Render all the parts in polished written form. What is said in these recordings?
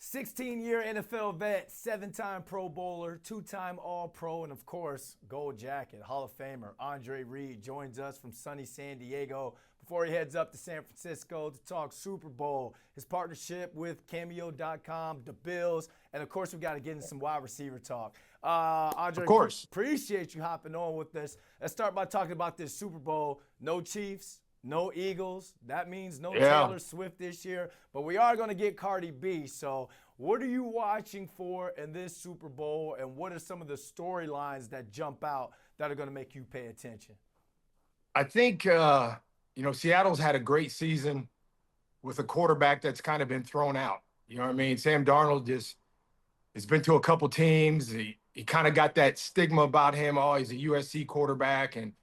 16-year NFL vet, 7-time Pro Bowler, 2-time All-Pro, and of course, Gold Jacket, Hall of Famer Andre Reed joins us from sunny San Diego before he heads up to San Francisco to talk Super Bowl, his partnership with Cameo.com, the Bills, and of course, we got to get into some wide receiver talk. Of Andre, course. appreciate you hopping on with us. Let's start by talking about this Super Bowl. No Chiefs, no Eagles. That means no Taylor Swift this year. But we are going to get Cardi B. So what are you watching for in this Super Bowl, and what are some of the storylines that jump out that are going to make you pay attention? I think, Seattle's had a great season with a quarterback that's kind of been thrown out. You know what I mean? Sam Darnold has been to a couple teams. He kind of got that stigma about him. Oh, he's a USC quarterback. And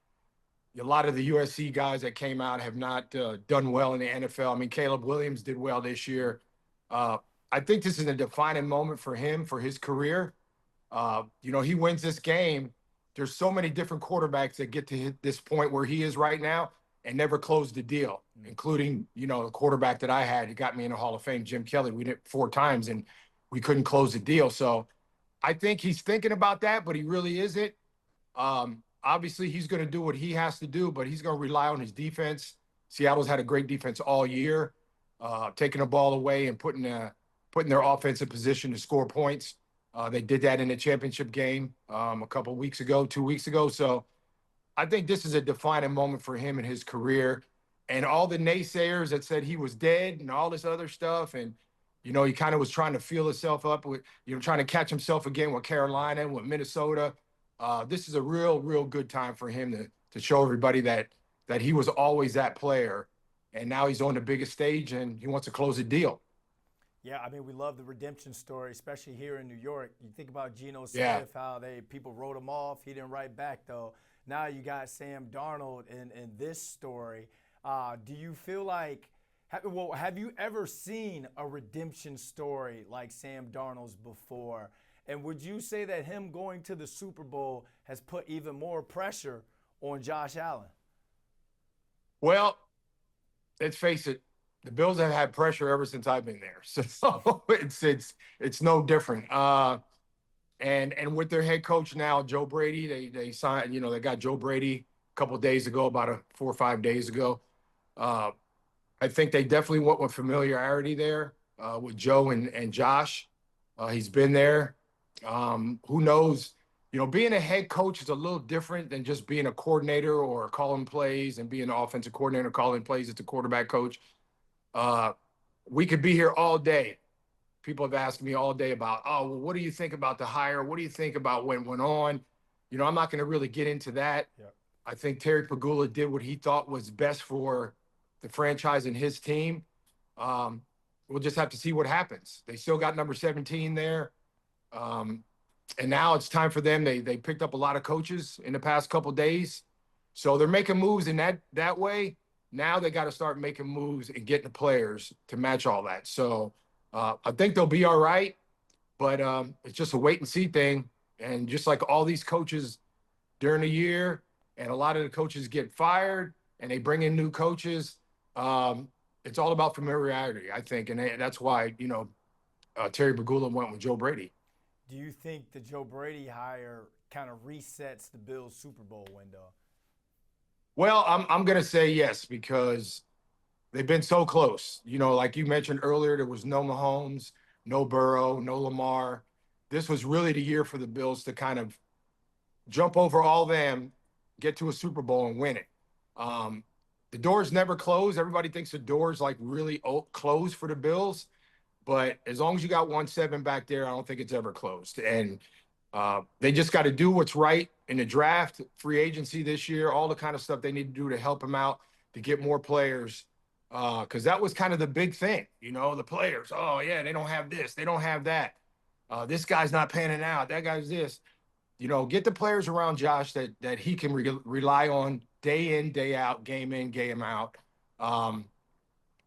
a lot of the USC guys that came out have not done well in the NFL. I mean, Caleb Williams did well this year. I think this is a defining moment for him, for his career. He wins this game. There's so many different quarterbacks that get to this point where he is right now and never closed the deal, including, the quarterback that I had who got me in the Hall of Fame, Jim Kelly. We did it 4 times, and we couldn't close the deal. So I think he's thinking about that, but he really isn't. Obviously, he's going to do what he has to do, but he's going to rely on his defense. Seattle's had a great defense all year, taking the ball away and putting their offense in position to score points. They did that in the championship game a couple weeks ago, 2 weeks ago. So I think this is a defining moment for him in his career. And all the naysayers that said he was dead and all this other stuff, and he kind of was trying to feel himself up with, trying to catch himself again with Carolina and with Minnesota. This is a real, real good time for him to show everybody that he was always that player, and now he's on the biggest stage and he wants to close a deal. Yeah, I mean, we love the redemption story, especially here in New York. You think about Geno Smith, how people wrote him off. He didn't write back, though. Now you got Sam Darnold in this story. Do you feel like have you ever seen a redemption story like Sam Darnold's before? And would you say that him going to the Super Bowl has put even more pressure on Josh Allen? Well, let's face it, the Bills have had pressure ever since I've been there. So it's no different. And with their head coach now, Joe Brady, they signed, they got Joe Brady a couple of days ago, about 4 or 5 days ago. I think they definitely want with familiarity there with Joe and Josh. He's been there. Who knows? Being a head coach is a little different than just being a coordinator or calling plays and being an offensive coordinator, calling plays as a quarterback coach. We could be here all day. People have asked me all day about, what do you think about the hire? What do you think about what went on? I'm not going to really get into that. Yeah. I think Terry Pagula did what he thought was best for the franchise and his team. We'll just have to see what happens. They still got number 17 there. And now it's time for them. They picked up a lot of coaches in the past couple of days. So they're making moves in that way. Now they got to start making moves and getting the players to match all that. So I think they'll be all right, but it's just a wait and see thing. And just like all these coaches during the year, and a lot of the coaches get fired and they bring in new coaches, it's all about familiarity, I think. And that's why, Terry Pagula went with Joe Brady. Do you think the Joe Brady hire kind of resets the Bills' Super Bowl window? Well, I'm going to say yes, because they've been so close. Like you mentioned earlier, there was no Mahomes, no Burrow, no Lamar. This was really the year for the Bills to kind of jump over all them, get to a Super Bowl and win it. The doors never close. Everybody thinks the doors really closed for the Bills. But as long as you got 1-7 back there, I don't think it's ever closed. And they just got to do what's right in the draft, free agency this year, all the kind of stuff they need to do to help them out, to get more players. Because that was kind of the big thing, the players. Oh, yeah, they don't have this. They don't have that. This guy's not panning out. That guy's this. Get the players around Josh that he can rely on day in, day out, game in, game out. And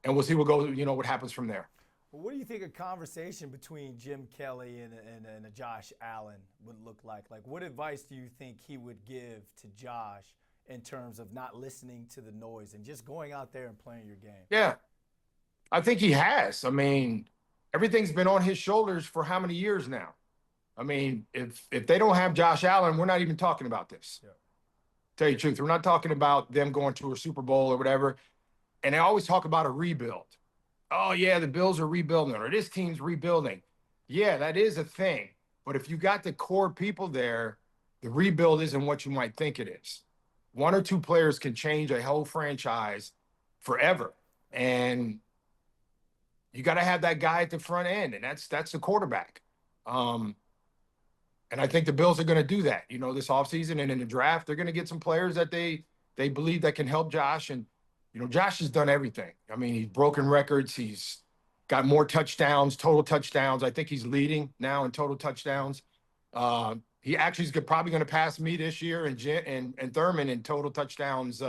we'll see what happens from there. Well, what do you think a conversation between Jim Kelly and a Josh Allen would look like? Like, what advice do you think he would give to Josh in terms of not listening to the noise and just going out there and playing your game? Yeah, I think he has. I mean, everything's been on his shoulders for how many years now? I mean, if they don't have Josh Allen, we're not even talking about this. Yeah. Tell you the truth, we're not talking about them going to a Super Bowl or whatever. And they always talk about a rebuild. Oh, yeah, the Bills are rebuilding, or this team's rebuilding. Yeah, that is a thing. But if you got the core people there, the rebuild isn't what you might think it is. One or two players can change a whole franchise forever. And you got to have that guy at the front end, and that's the quarterback. And I think the Bills are going to do that, this offseason and in the draft. They're going to get some players that they believe that can help Josh. And, Josh has done everything. I mean, he's broken records. He's got more touchdowns, total touchdowns. I think he's leading now in total touchdowns. He actually is probably going to pass me this year and Thurman in total touchdowns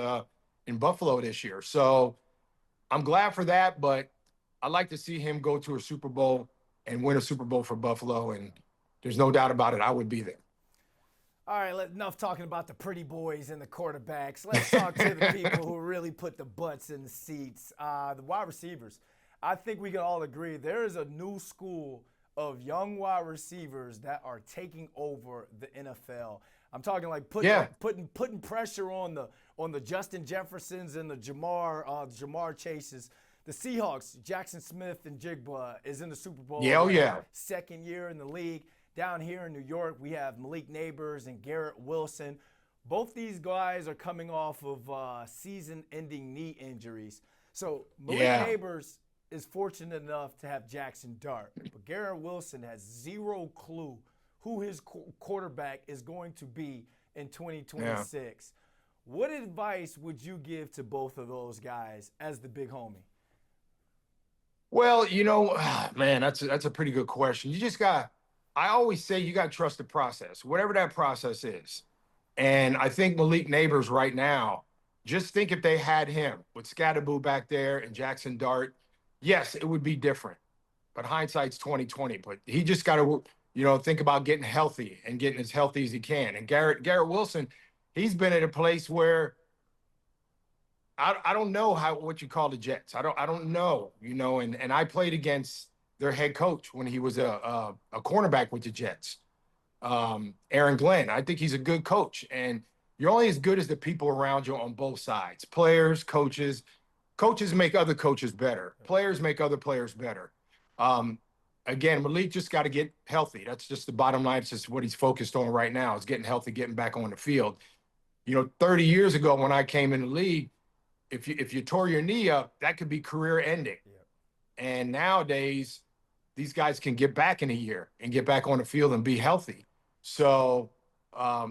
in Buffalo this year. So I'm glad for that, but I'd like to see him go to a Super Bowl and win a Super Bowl for Buffalo, and there's no doubt about it, I would be there. All right, enough talking about the pretty boys and the quarterbacks. Let's talk to the people who really put the butts in the seats, the wide receivers. I think we can all agree there is a new school of young wide receivers that are taking over the NFL. I'm talking like putting pressure on the Justin Jeffersons and the Jamar Chases. The Seahawks, Jackson Smith and Jigba is in the Super Bowl. Yeah. Second year in the league. Down here in New York, we have Malik Nabers and Garrett Wilson. Both these guys are coming off of season-ending knee injuries. So Malik Nabers is fortunate enough to have Jackson Dart, but Garrett Wilson has zero clue who his quarterback is going to be in 2026. Yeah. What advice would you give to both of those guys as the big homie? Well, man, that's a pretty good question. I always say you got to trust the process, whatever that process is. And I think Malik Nabers right now, just think if they had him with Scatterboo back there and Jackson Dart, yes, it would be different. But hindsight's 2020. But he just got to, think about getting healthy and getting as healthy as he can. And Garrett Wilson, he's been at a place where I don't know what you call the Jets. I don't know, and I played against their head coach when he was a cornerback with the Jets, Aaron Glenn. I think he's a good coach, and you're only as good as the people around you on both sides. Players, coaches. Coaches make other coaches better. Players make other players better. Again, Malik just got to get healthy. That's just the bottom line. It's just what he's focused on right now is getting healthy, getting back on the field. 30 years ago when I came in the league, if you tore your knee up, that could be career ending. Yeah. And nowadays, these guys can get back in a year and get back on the field and be healthy. So,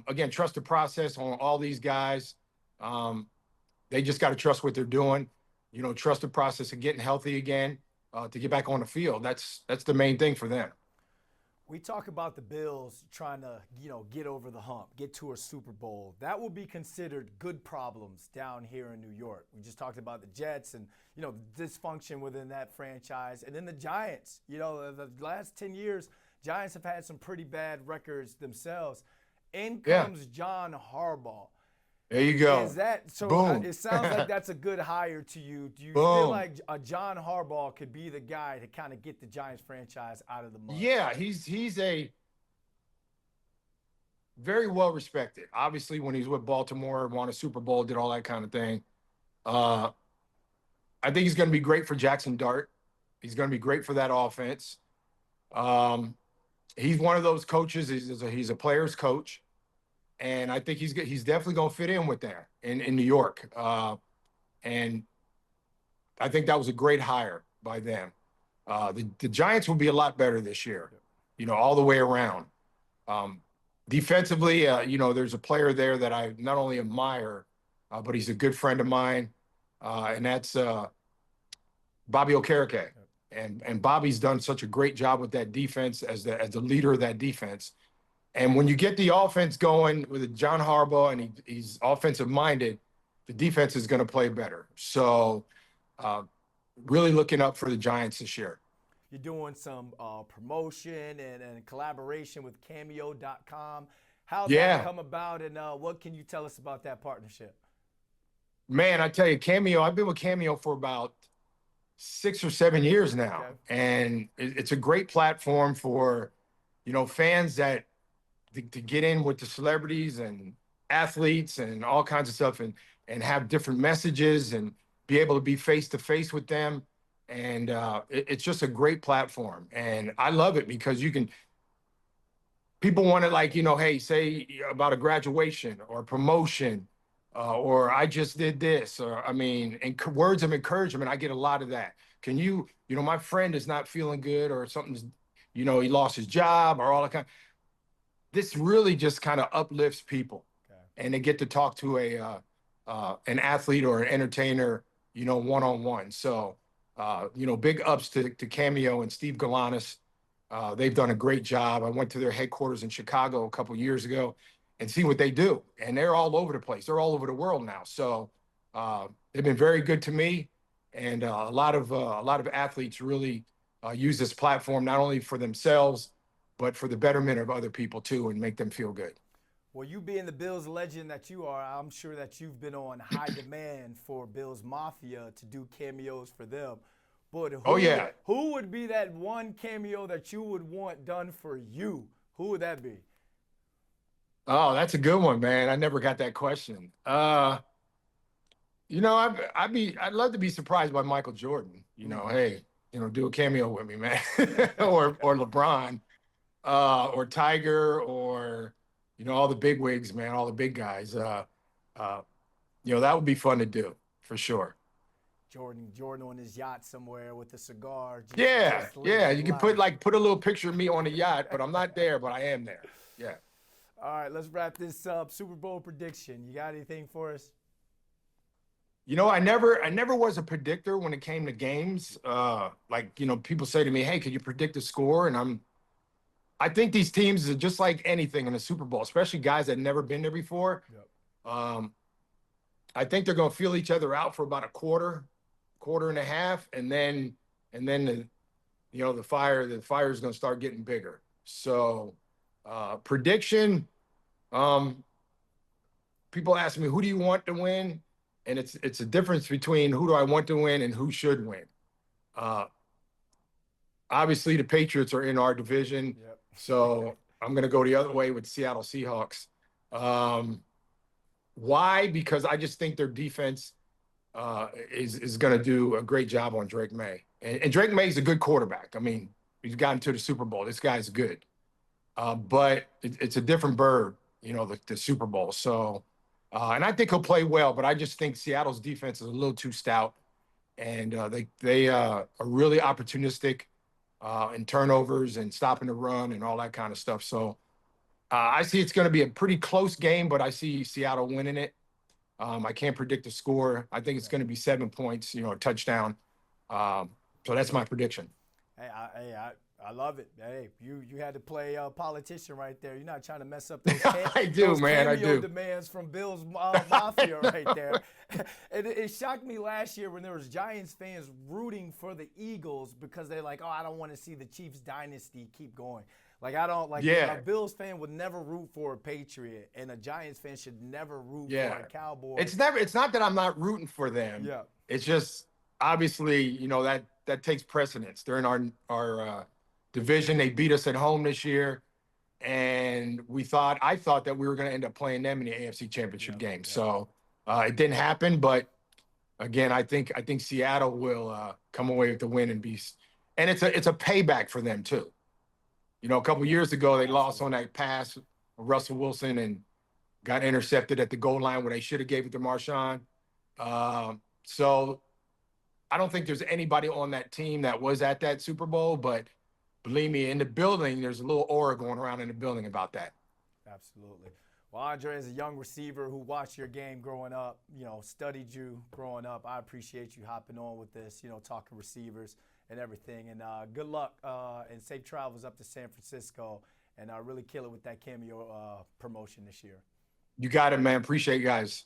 again, trust the process on all these guys. They just got to trust what they're doing. Trust the process of getting healthy again to get back on the field. That's the main thing for them. We talk about the Bills trying to, get over the hump, get to a Super Bowl. That will be considered good problems down here in New York. We just talked about the Jets and, the dysfunction within that franchise. And then the Giants, the last 10 years, Giants have had some pretty bad records themselves. In comes John Harbaugh. There you go. Is that so? It sounds like that's a good hire to you. Do you feel like a John Harbaugh could be the guy to kind of get the Giants franchise out of the mud? Yeah, he's a very well respected. Obviously, when he's with Baltimore, won a Super Bowl, did all that kind of thing. I think he's going to be great for Jackson Dart. He's going to be great for that offense. He's one of those coaches. He's a player's coach. And I think he's definitely going to fit in with that in New York. And I think that was a great hire by them. The Giants will be a lot better this year, all the way around. Defensively, there's a player there that I not only admire, but he's a good friend of mine, and that's Bobby Okereke. And Bobby's done such a great job with that defense as the leader of that defense. And when you get the offense going with John Harbaugh and he's offensive minded, the defense is going to play better. So really looking up for the Giants this year. You're doing some promotion and collaboration with Cameo.com. How'd that come about, and what can you tell us about that partnership? Man, I tell you, Cameo, I've been with Cameo for about 6 or 7 years now. Okay. And it's a great platform for, fans that to get in with the celebrities and athletes and all kinds of stuff and have different messages and be able to be face to face with them. And it's just a great platform. And I love it because people want to, like, hey, say about a graduation or promotion, or I just did this, or and words of encouragement. I get a lot of that. Can my friend is not feeling good or something's, he lost his job or all that kind. This really just kind of uplifts people, okay. And they get to talk to an athlete or an entertainer, one-on-one. So, big ups to Cameo and Steve Galanis. They've done a great job. I went to their headquarters in Chicago a couple years ago and see what they do. And they're all over the place. They're all over the world now. So they've been very good to me. And a lot of athletes really use this platform, not only for themselves, but for the betterment of other people too, and make them feel good. Well, you being the Bills legend that you are, I'm sure that you've been on high demand for Bills Mafia to do cameos for them. But who would be that one cameo that you would want done for you? Who would that be? Oh, that's a good one, man. I never got that question. I'd love to be surprised by Michael Jordan. Hey, do a cameo with me, man, or LeBron, or Tiger, or all the big wigs, man, all the big guys. That would be fun to do for sure. Jordan on his yacht somewhere with a cigar. Yeah. You can put a little picture of me on the yacht, but I'm not there, but I am there. Yeah. All right, let's wrap this up. Super Bowl prediction. You got anything for us? I never was a predictor when it came to games. People say to me, "Hey, could you predict the score?" And I think these teams are just like anything in a Super Bowl, especially guys that never been there before. Yep. I think they're going to feel each other out for about a quarter and a half, and then the fire is going to start getting bigger. So prediction, people ask me, who do you want to win? And it's a difference between who do I want to win and who should win. Obviously the Patriots are in our division. Yep. So I'm going to go the other way with Seattle Seahawks. Why? Because I just think their defense is going to do a great job on Drake May. And Drake May is a good quarterback. He's gotten to the Super Bowl. This guy's good. But it's a different bird, the Super Bowl. So, and I think he'll play well, but I just think Seattle's defense is a little too stout. And they are really opportunistic in turnovers and stopping the run and all that kind of stuff. So I see it's going to be a pretty close game, but I see Seattle winning it. I can't predict the score. I think it's going to be 7 points, a touchdown. So that's my prediction. Hey, I love it. Hey, you had to play politician right there. You're not trying to mess up those cameo demands from Bills Mafia right there. It shocked me last year when there was Giants fans rooting for the Eagles because they're like, oh, I don't want to see the Chiefs dynasty keep going. A Bills fan would never root for a Patriot, and a Giants fan should never root for a Cowboy. It's not that I'm not rooting for them. Yeah. It's just obviously, that takes precedence. They're in our division. They beat us at home this year, and I thought that we were going to end up playing them in the AFC Championship game. Yeah. So it didn't happen, but again, I think Seattle will come away with the win and it's a payback for them too. A couple of years ago, they lost on that pass of Russell Wilson and got intercepted at the goal line where they should have gave it to Marshawn. So I don't think there's anybody on that team that was at that Super Bowl, but believe me, in the building, there's a little aura going around in the building about that. Absolutely. Well, Andre, as a young receiver who watched your game growing up, studied you growing up, I appreciate you hopping on with this, talking receivers and everything. And good luck and safe travels up to San Francisco, and really kill it with that Cameo promotion this year. You got it, man. Appreciate you guys.